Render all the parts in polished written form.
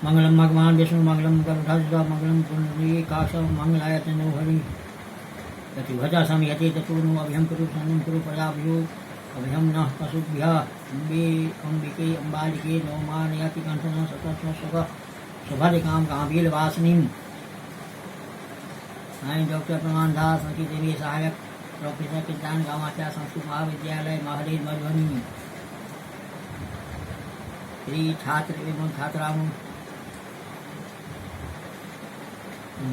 मंगलम भगवान विष्णु मंगलम गरुड़ध्वज मंगलम पुंडरीकाक्ष मंगलाय तनो हरि यतिभजा समियते ततोनु अभ्यं कुरु सन्नं कुरु प्रजाभ्यो अभ्यं नः पशुभ्यः अम्बिके अम्बालिके नवमानयति कंठन सतस्व सुख सुभद्रकाम कांबीलवासिनीं साईं डॉक्टर प्रमाण दास संस्कृत देवी सहायक प्रोफेसर किसान गामाचार्य संस्कृत महाविद्यालय महादेव मधुबनी श्री छात्र एवं छात्राओं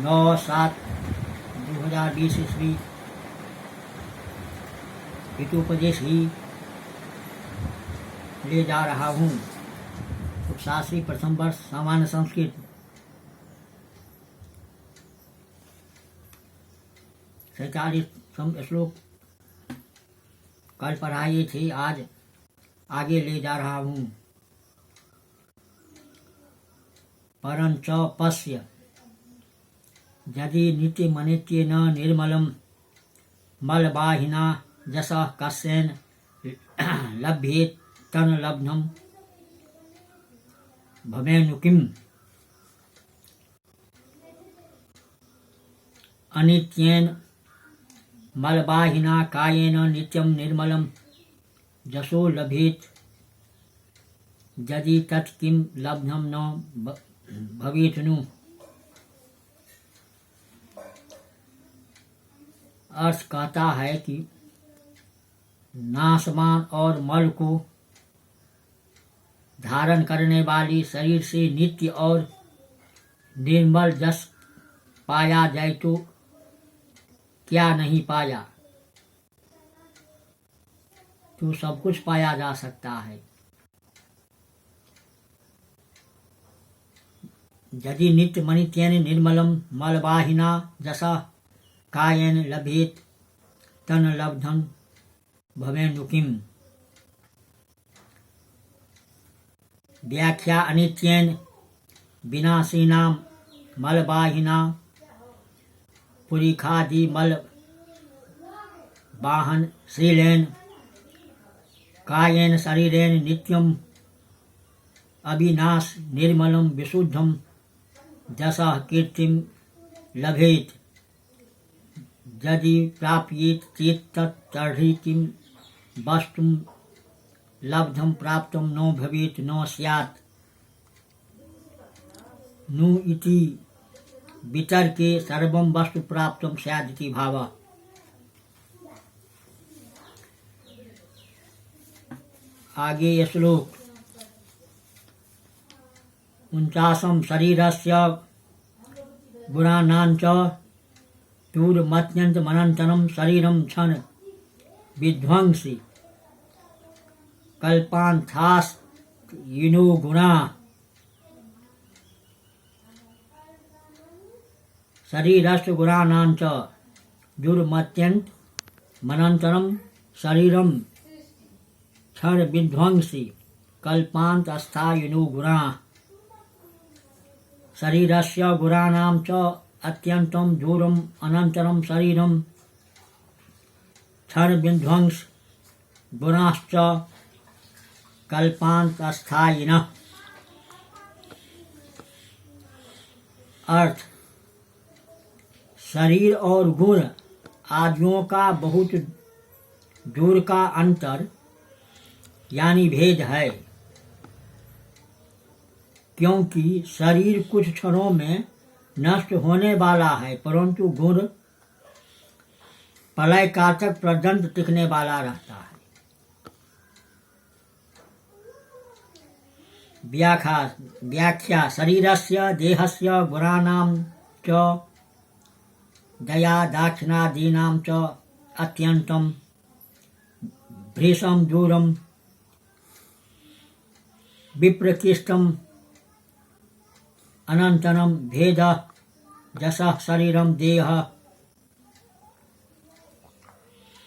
9/7/2020 ईस्वी हितोपदेश ही ले जा रहा हूँ। उपशास्त्री प्रथम वर्ष सामान्य संस्कृत। श्लोक कल पढ़ाए थे, आज आगे ले जा रहा हूँ। परंच पश्य यदि नित्य मनित्य न निर्मलम मलबाहिना जसा कस्यन लभ्येत तन लब्धम भवेनुकिम अनित्येन मलबाहिना कायेन नित्यम निर्मलम जसो लभेत यदि तत् किम लब्धम न भवेतनु। अर्थ कहता है कि नाशवान और मल को धारण करने वाली शरीर से नित्य और निर्मल जस पाया जाए तो क्या नहीं पाया, तो सब कुछ पाया जा सकता है। यदि नित्य मनित्येन निर्मलम मलवाहिना जसा कायेन लभेत तन लब्धम भवेनुकिम। व्याख्या अनित्येन विनाशिनाम मलवाहिना पुरीखादि मल वाहन शीलेन कायेन शरीरेण नित्यम अविनाश निर्मलम विशुद्धम जसा कीर्तिम लभेत यदि प्राप्येत चेत् तर्हि किम वस्तुम लब्धम प्राप्तम न भवेत न स्यात्। नु इति वितर्के सर्वं वस्तु प्राप्तम स्यादिति भावः। आगे ये श्लोक 49 शरीरस्य गुणानांच दूरमत्यंत मनंतरम शरीरम क्षण विध्वंसी कल्पांथास युनो गुणा। शरीरस्य गुणानांच दूरमत्यंत मनंतरम शरीरम क्षण विध्वंसी कल्पांत अस्थायुनो गुणा। शरीरस्य गुणानां च अत्यंतं दूरम अनंतरम शरीरम क्षण विध्वंस गुणाश्च कल्पांत अस्थायिनः। अर्थ शरीर और गुण आदियों का बहुत दूर का अंतर यानी भेद है, क्योंकि शरीर कुछ क्षणों में नष्ट होने वाला है, परंतु गुण प्रलय काल तक पर्यंत टिकने वाला रहता है। व्याख्या शरीरस्य देहस्य गुणानां च दया दाक्षिणादीनां च अत्यंतं भृशं दूरं विप्रकृष्टम् अनंतरम भेद जसः शरीरम देह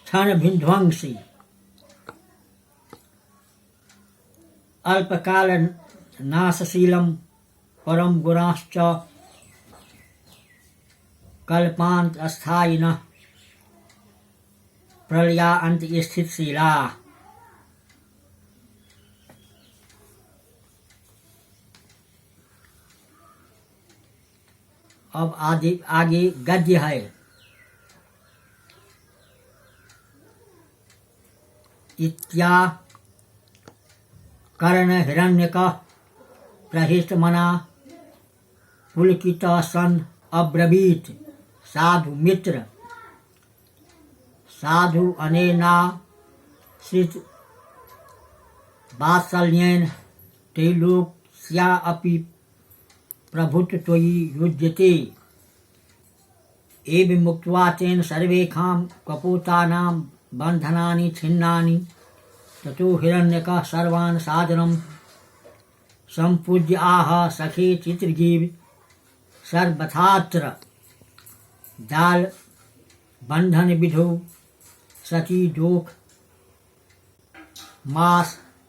क्षण विध्वंसी अल्पकाल नाशशीलम परम गुणाश्च कल्पांत अस्थायिनः प्रलयान्त स्थितशीला। अब आगे गद्य है। इत्या कर्ण हिरण्यकः प्रहिष्टमना पुलकितः सन् अब्रवीत् साधु मित्र साधु अनेनाश्रित वात्सल्येन त्रैलोक्या अपि प्रभुत्व त्वयि युज्यते। एवं मुक्त्वा तेन सर्वेषां कपोतानां बन्धनानि छिन्नानि। ततो हिरण्यकः सर्वान् सादरं सम्पूज्य आह सखे चित्रगीव सर्वथात्र जाल बंधन विधौ सची दोख मास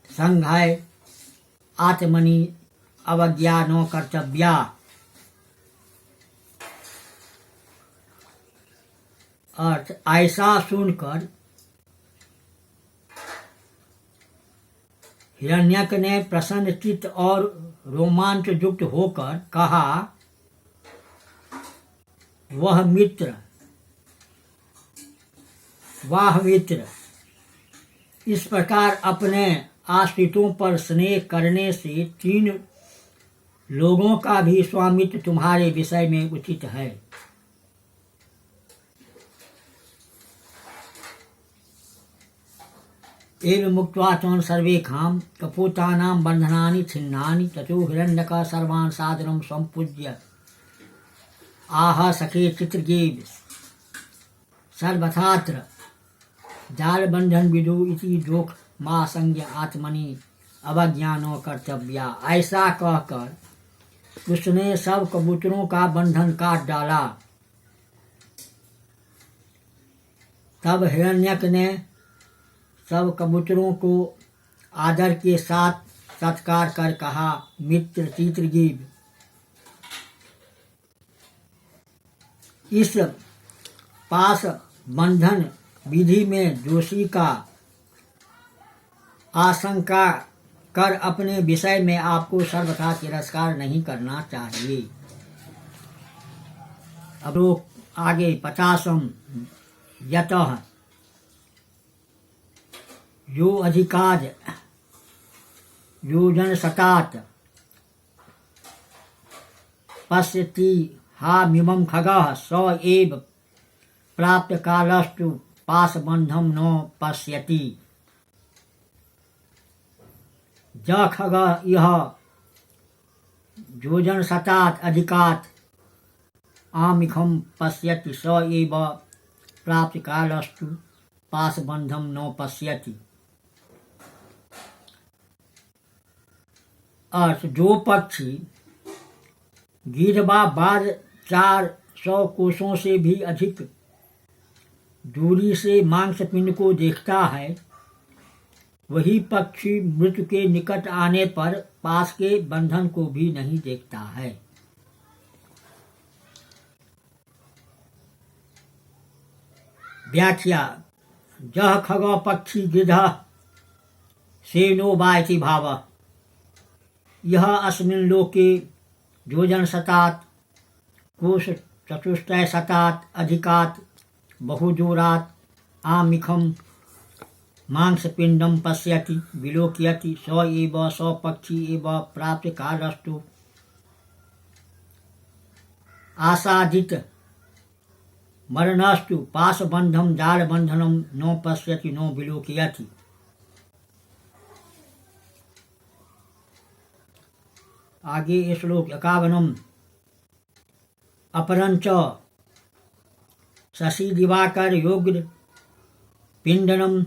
संघाय आत्मनि अवज्ञा न कर्तव्या। अर्थ ऐसा सुनकर हिरण्यक ने प्रसन्न चित्त और रोमांच युक्त होकर कहा, वाह मित्र, इस प्रकार अपने आश्रितों पर स्नेह करने से 3 लोगों का भी स्वामित्व तुम्हारे विषय में उचित है। एवं मुक्त्वा त्वं सर्वेषां कपोतानां बन्धनानि छिन्नानि। ततो हिरण्यकः सर्वान् सादरं सम्पूज्य आह सखे चित्रगीव सर्वथात्र जालबंधन विदु इति दोख मा संज्ञ आत्मनि अवज्ञानो कर्तव्या। ऐसा कहकर उसने सब कबूतरों का बंधन काट डाला। तब हिरण्यक ने सब कबूतरों को आदर के साथ सत्कार कर कहा, मित्र चित्रगीव, इस पास बंधन विधि में दोषी का आशंका कर अपने विषय में आपको सर्वथा तिरस्कार नहीं करना चाहिए। अब आगे 50 यतः यो अधिकाज योजन शतात पश्यति हा मिमं खगः स एव प्राप्त कालस्तु पाशबंधम न पश्यति। ज खगः यह योजन शतात अधिकात् आमिखम पश्यति स एव प्राप्त कालस्तु पाशबंधम न पश्यति। अर्थ जो पक्षी गिरवा बाद 400 कोसों से भी अधिक दूरी से मांस पिंड को देखता है, वही पक्षी मृत्यु के निकट आने पर पास के बंधन को भी नहीं देखता है। व्याख्या जह खग पक्षी गिधः सेनो वा इति भावः। यह अस्मिन् लोके योजन शतात कोश चतुष्टय शतात अधिकात् बहुदूरात् आमिखम मांसपिंडम पश्यति विलोकयति स एव स पक्षी एव प्राप्त कालस्तु आसादित मरणस्तु पाशबंधम जालबंधनम न पश्यति न विलोकयति। आगे श्लोक 51 अपरंच शशि दिवाकर योग्य पिंडनम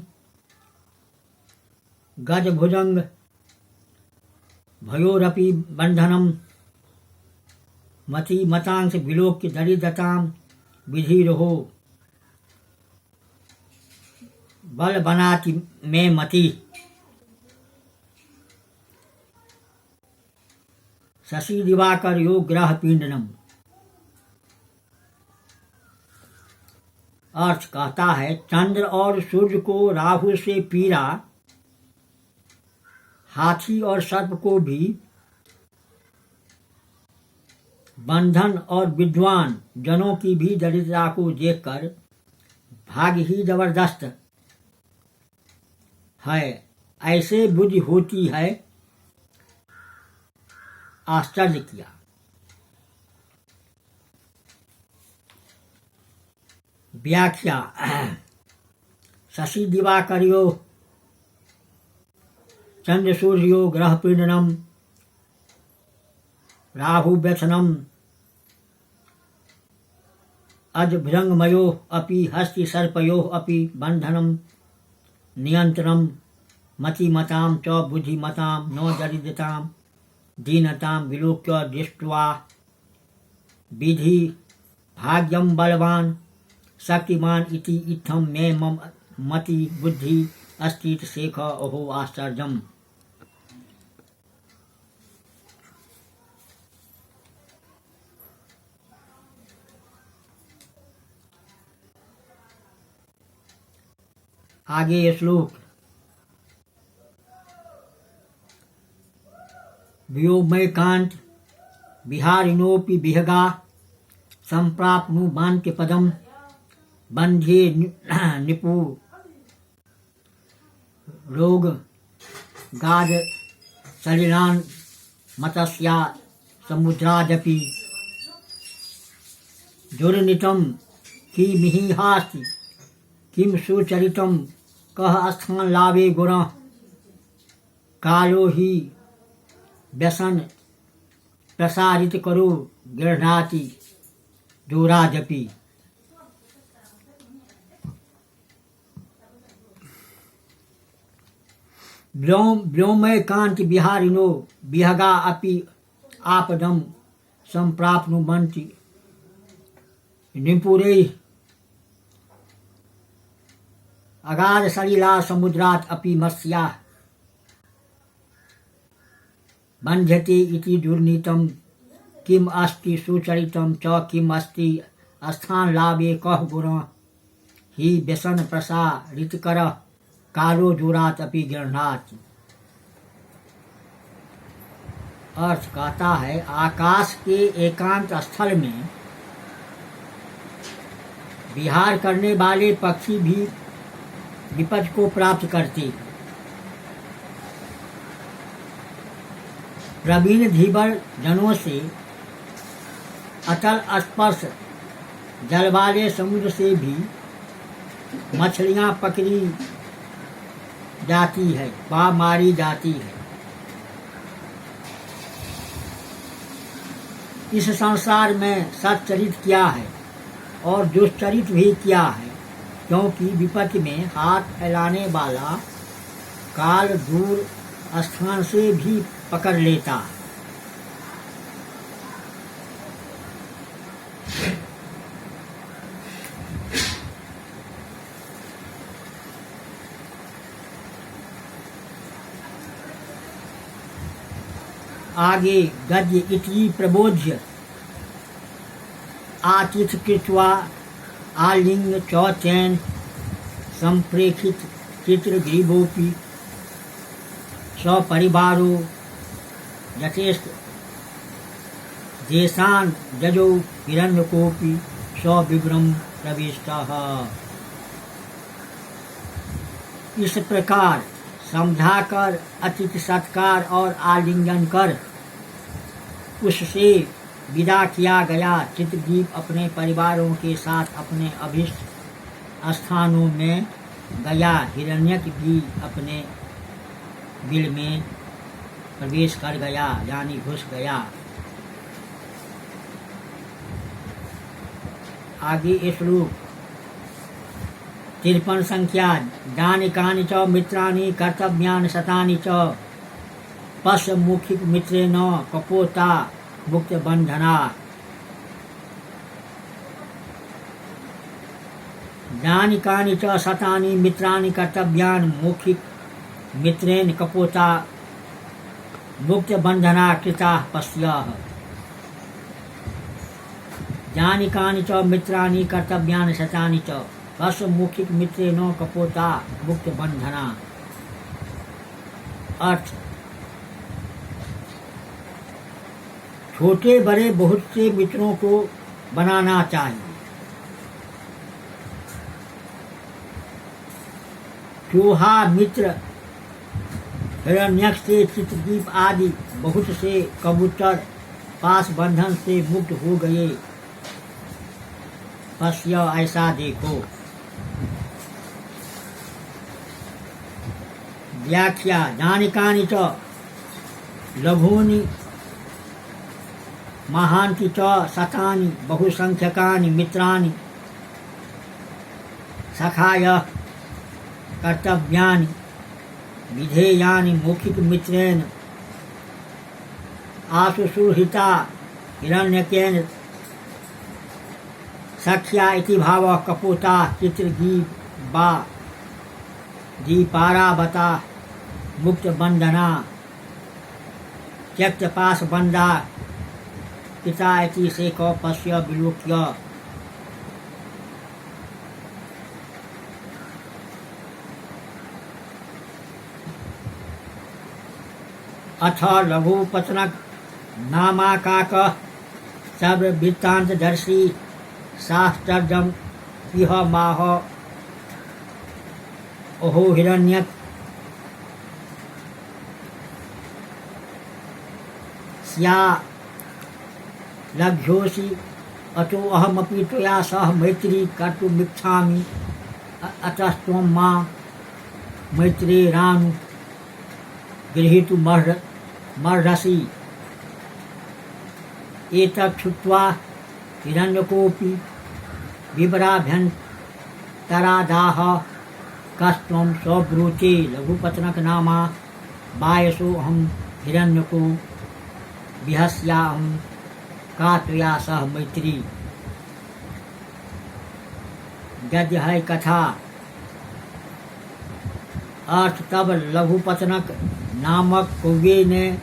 गज भुजंग भयोरपि बंधनम मति मतांश विलोक्य दरिद्रताम विधिरहो बल बनाति में मति। शशि दिवाकर योग ग्रह पिंडनम अर्थ कहता है, चंद्र और सूर्य को राहु से पीड़ा, हाथी और सर्प को भी बंधन और विद्वान जनों की भी दरिद्रता को देखकर भाग्य ही जबरदस्त है, ऐसे बुद्धि होती है। आश्चर्य किया। व्याख्या। शशि दिवाकर्यो चंद्र सूर्यो ग्रह पीडनम राहु व्यसनम अज भुजंगमयो अपि हस्ति सर्पयो अपि बंधनम नियंत्रणम मतिमताम च बुद्धिमताम नो दरिद्रताम दीनताम विलोक्य दृष्ट्वा विधि भाग्यम बलवान शक्तिमान इति इत्थम मे मम मति बुद्धि अस्ति शेख अहो आश्चर्यम। आगे ये श्लोक। व्योमैकांत विहारिणोपि विहगा संप्राप्नु बान्त्य पदम बंध्ये निपु रोग गाद सलिलान मत्स्या समुद्रादपि दुर्नितम किमिहि हास्ति किम सुचरितम कह स्थान लावे गुण कालो ही व्यसन प्रसारित करो गृह्णाति दूरादपि। व्योमैकांत विहारिणो विहगा अपि आपदम संप्राप्नुवन्ति निपुरैः अगाध सलिला समुद्रात् अपि मत्स्याः बन्ध्यते इति दुर्नीतं किम अस्ति सुचरितं च किम अस्ति स्थान लाभे कः गुणः ही व्यसन प्रसारितकरः कालो दूरात् अपि गृह्णाति। अर्थ कहता है, आकाश के एकांत स्थल में विहार करने वाले पक्षी भी विपद को प्राप्त करते हैं। प्रवीण धीवर जनों से अतल स्पर्श जल वाले समुद्र से भी मछलियां पकड़ी जाती है व मारी जाती है। इस संसार में सच्चरित किया है और दुष्चरित भी किया है, क्योंकि विपत्ति में हाथ फैलाने वाला काल दूर स्थान से भी पकड़ लेता है। आगे गद्य इति प्रबोध्य आतिथ कृत्वा आलिंग चौचैन संप्रेक्षित चित्र ग्रीवोपि सपरिवारो यथेष्ट देशान जजो हिरण्यकोपि सविग्रम प्रविष्टः। इस प्रकार समझाकर अतिथि सत्कार और आलिंगन कर उससे विदा किया गया। चित्रदीप अपने परिवारों के साथ अपने अभिष्ट स्थानों में गया। हिरण्यक भी अपने बिल में प्रवेश कर गया, यानी घुस गया। आगे श्लोक 53 संख्या। दानिकानि च मित्राणि कर्तव्यानि शतानि च पश्य मुखिक मित्रेण कपोता मुक्त बंधना। दानिकानि च शतानि मित्राणि कर्तव्यानि मुखिक मित्रेण कपोता मुक्त बंधना कृता पश्यः। दानिकानि च मित्राणि कर्तव्यानि शतानि च पश्य मुखिक मित्रेण कपोता मुक्त बंधना। अर्थ छोटे बड़े बहुत से मित्रों को बनाना चाहिए। चूहा मित्र हिरण्यक्ष से चित्रदीप आदि बहुत से कबूतर पास बंधन से मुक्त हो गए। पश्य ऐसा देखो। व्याख्या नानिकानि च लघूनि महान्ति च शतानि बहुसंख्यकानि मित्राणि सखाय कर्तव्यानि विधेयानि मौखिक मित्रेण आशुसुहिता हिरण्यकेन सख्या इति भावः कपोता चित्रगीबा दीपारावता मुक्त बंधना त्यक्त पास बंदा पिता इति से कौपस्य विलोक्य। अथ लघुपतनक नामाकाक सर्ववृत्तान्तदर्शी शास्त्रजम इह माह ओहो हिरण्यक स्या लभ्योसि अतो अहमपि त्वया सह मैत्री कर्तुमिच्छामि अतस्त्वं मां मैत्रेयानु गृहीतुमर्हसि। एतत् श्रुत्वा हिरण्यकोऽपि विवराभ्यन्तरादाह कस्त्वं स्वब्रूचे लघुपतनकनामा वायसो अहं हिरण्यको विहस्याहं का त्वया सह मैत्री। गद्य है कथा। अर्थ तब लघुपतनक नामक कौवे ने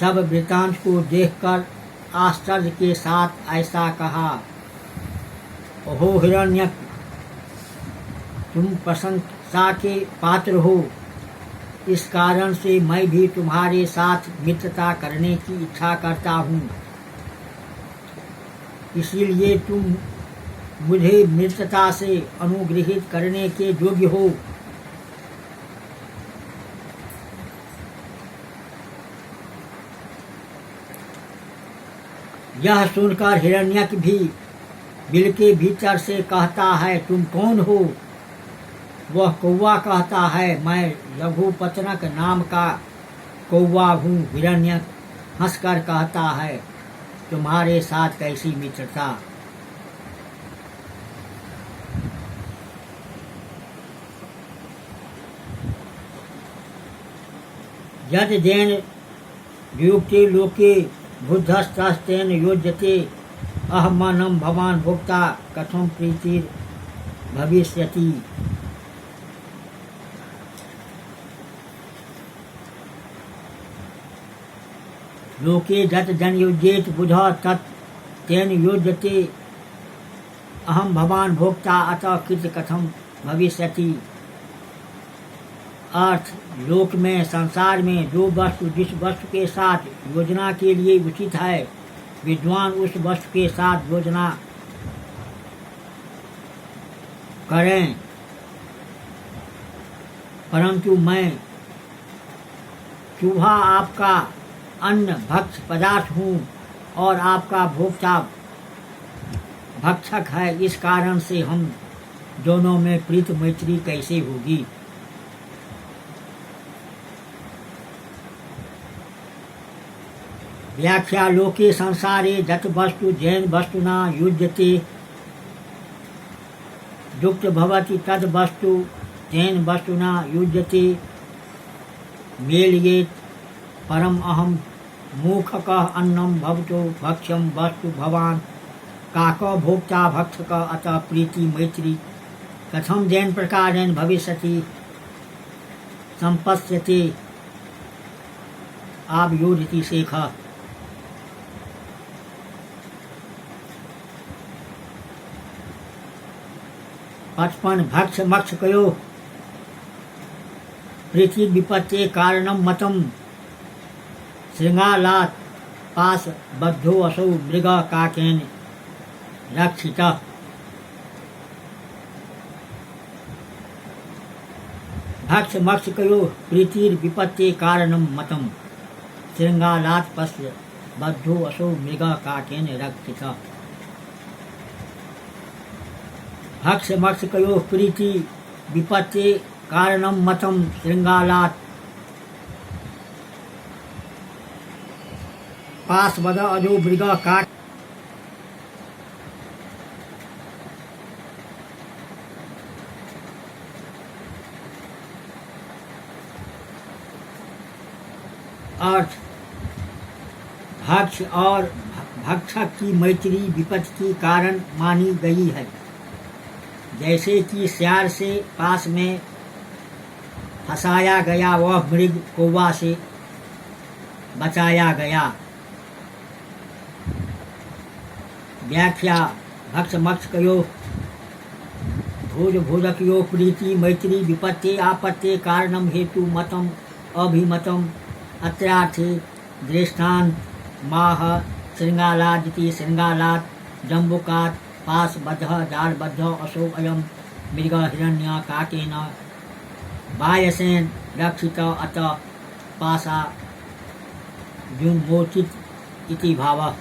सब वृत्तांत को देखकर आश्चर्य के साथ ऐसा कहा। ओहो हिरण्यक, तुम प्रशंसा के पात्र हो। इस कारण से मैं भी तुम्हारे साथ मित्रता करने की इच्छा करता हूँ। इसीलिए तुम मुझे मित्रता से अनुग्रहित करने के योग्य हो। यह सुनकर हिरण्यक भी बिल के भीतर से कहता है, तुम कौन हो? वह कौवा कहता है, मैं लघुपतनक नाम का कौवा हूँ। हिरण्यक हंसकर कहता है, तुम्हारे साथ कैसी मित्रता। यद जैन युक्ते लोके बुद्धस्तस्तेन योज्यते अहमनं भवान् भोक्ता कथं प्रीतिर भविष्यति। लोके जत जन युज्येत बुध तत् तेन योज्यते अहम भवान् भोक्ता अतः कृत कथम भविष्यति। अर्थ, लोक में संसार में जो वस्तु जिस वस्तु के साथ योजना के लिए उचित है, विद्वान उस वस्तु के साथ योजना करें। परंतु मैं चूहा आपका अन्न भक्ष पदार्थ हूँ और आपका भोक्ता भक्षक है। इस कारण से हम दोनों में प्रीत मैत्री कैसे होगी। व्याख्या लोके संसारे जत वस्तु जैन वस्तुना युज्यते युक्त भवति तद वस्तु जैन वस्तुना युज्यते मेलयेत परम अहम मूखकः अन्नम भवतो भक्ष्यम वस्तु भवान काक भोक्ता भक्षक अतः प्रीति मैत्री कथम जैन प्रकारेण भविष्यति संपश्यते आभ्योदिति शेख। 55 भक्ष मक्ष कयो प्रीति विपत्ति कारणम मतम श्रृंगालात पास बद्धो असौ मृग काकेन रक्षितः। भक्ष मक्ष कयो प्रीतिर विपत्ति कारणम मतम श्रृंगालात पश्य बद्धो असौ मृग काकेन रक्षितः। भक्ष मक्ष कयो प्रीति विपत्ति कारणम मतम श्रृंगालात पास बद अजो मृग काट। अर्थ भक्ष और भक्षक की मैत्री विपत्ति के कारण मानी गई है। जैसे कि सियार से पास में फंसाया गया वह मृग कौवा से बचाया गया। व्याख्या भक्ष मक्ष कयो भोज भोजकयो प्रीति मैत्री विपत्ति आपत्ति कारणम हेतु मतम अभिमतम अत्रार्थे दृष्टांत माह श्रृंगालादिति श्रृंगालात जम्बुकात पास बद्ध जाल बद्ध असो अयम मृग हिरण्य काकेन वायसेन रक्षित अत पासा जुन्मोचित इति भावः।